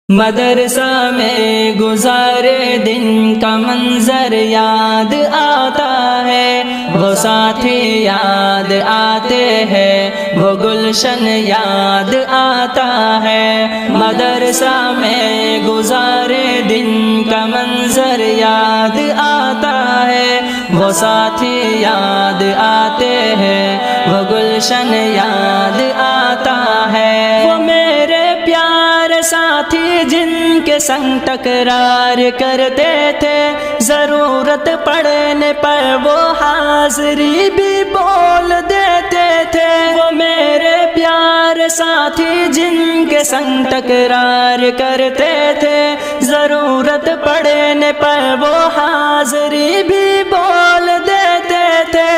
مدرسہ میں گزارے دن کا منظر یاد آتا ہے، وہ ساتھی یاد آتے ہیں، وہ گلشن یاد آتا ہے۔ مدرسہ میں گزارے دن کا منظر یاد آتا ہے، وہ ساتھی یاد آتے ہیں، وہ گلشن یاد آتا ہے۔ وہ میرے پیارے ساتھی جن کے سنگ تکرار کرتے تھے، ضرورت پڑنے پر وہ حاضری بھی بول دیتے تھے۔ وہ میرے پیارے ساتھی جن کے سنگ تکرار کرتے تھے، ضرورت پڑنے پر وہ حاضری بھی بول دیتے تھے۔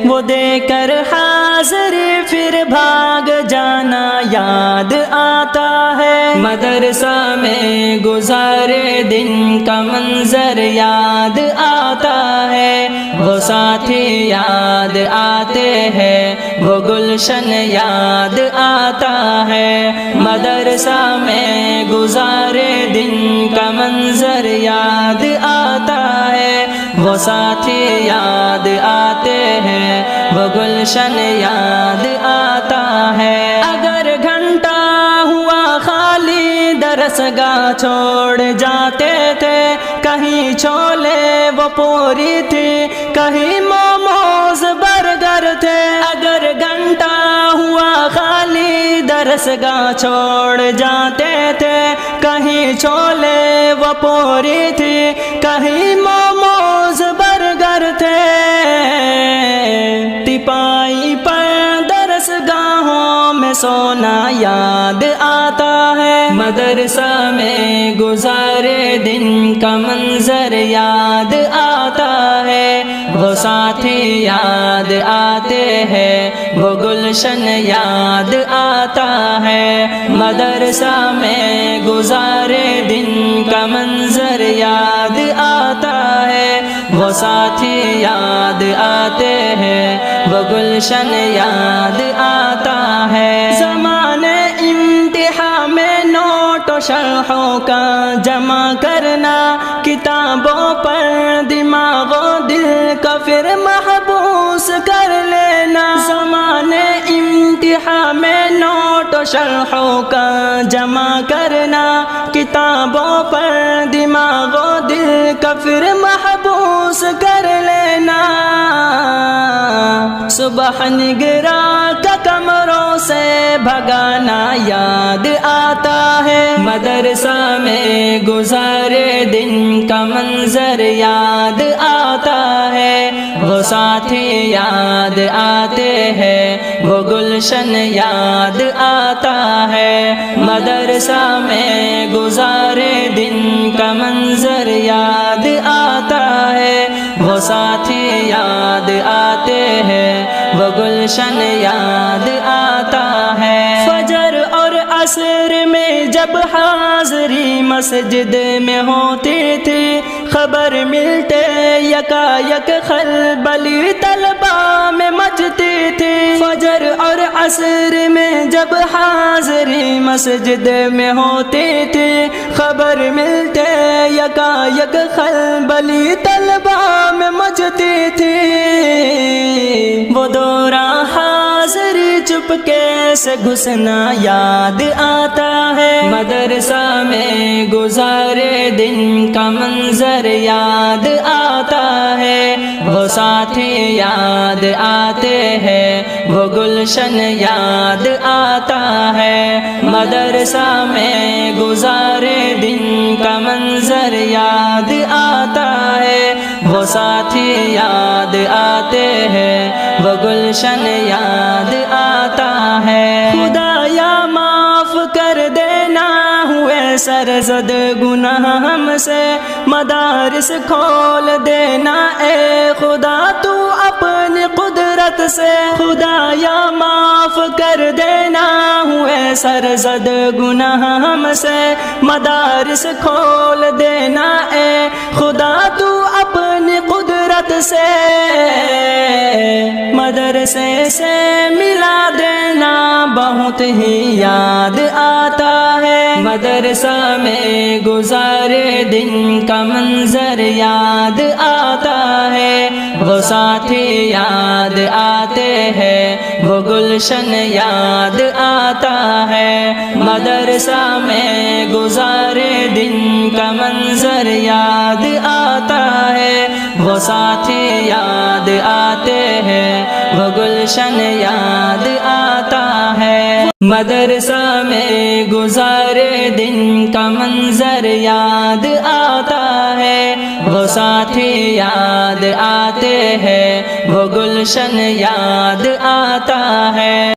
وہ دے کر حاضری پھر بھاگ جانا یاد آتا ہے۔ مدرسہ میں گزارے دن کا منظر یاد آتا ہے، وہ ساتھی یاد آتے ہیں، وہ گلشن یاد آتا ہے۔ مدرسہ میں گزارے دن کا منظر یاد آتا ہے، وہ ساتھی یاد آتے ہیں، وہ گلشن یاد آتا ہے۔ اگر گھنٹہ ہوا خالی درس گاہ چھوڑ جاتے تھے، کہیں چھولے وہ پوری تھی، کہیں موموز برگر تھے۔ اگر گھنٹہ ہوا خالی درس گاہ چھوڑ جاتے تھے، کہیں چھولے وہ پوری تھی، کہیں موموز برگر تھے۔ ٹپائی پر درس گاہوں میں سونا یاد آتا ہے۔ مدرسہ میں گزارے دن کا منظر یاد آتا ہے، وہ ساتھی یاد آتے ہیں، وہ گلشن یاد آتا ہے۔ مدرسہ میں گزارے دن کا منظر یاد آتا ہے، وہ ساتھی یاد آتے ہیں، وہ گلشن یاد آتا ہے۔ زمانے امتحان میں نوٹ و شرحوں کا جمع کرنا، کتابوں پر دماغ و دل کا پھر محبوس کر لینا۔ زمانے امتحان میں نوٹ و شرحوں کا جمع کرنا، کتابوں پر دماغ و دل کا پھر محبوس کر لینا۔ صبح نگراں کا کمروں سے بھگانا یاد آتا ہے۔ مدرسہ میں گزارے دن کا منظر یاد آتا ہے، وہ ساتھی یاد آتے ہیں، وہ گلشن یاد آتا ہے۔ مدرسہ میں گزارے دن کا منظر یاد آتا ہے، وہ ساتھی یاد آتے ہیں، وہ گلشن یاد آتا ہے۔ فجر اور عصر میں جب حاضری مسجد میں ہوتی تھی، خبر ملتے یکایک خلبلی طلبہ میں مچتی تھی۔ فجر اور عصر میں جب حاضری مسجد میں ہوتی تھی، خبر ملتے یکایک خلبلی طلبہ میں مچتی تھی۔ وہ دوران حاضری چپکے سے گھسنا یاد آتا ہے۔ مدرسہ میں گزارے دن کا منظر یاد آتا ہے، وہ ساتھی یاد آتے ہیں، وہ گلشن یاد آتا ہے۔ مدرسہ میں گزارے دن کا منظر یاد آتا ہے، وہ ساتھی یاد آتے ہیں، وہ گلشن یاد آتا ہے۔ خدایا معاف کر دینا ہوئے سرزد گناہ ہم سے، مدارس کھول دینا اے خدا تو اپنی قدرت سے۔ خدایا معاف کر دینا ہوئے سرزد گناہ ہم سے، مدارس کھول دینا اے خدا تو اپنی قدرت غربت سے مدرسے سے ملا دینا بہت ہی یاد آتا ہے مدرسہ میں گزارے دن کا منظر یاد آتا ہے وہ ساتھی یاد آتے ہیں وہ گلشن یاد آتا ہے مدرسہ میں گزارے دن کا منظر یاد آتا ہے وہ ساتھی یاد آتے ہیں وہ گلشن یاد آتا ہے مدرسہ میں گزارے دن کا منظر یاد آتا ہے وہ ساتھی یاد آتے ہیں وہ گلشن یاد آتا ہے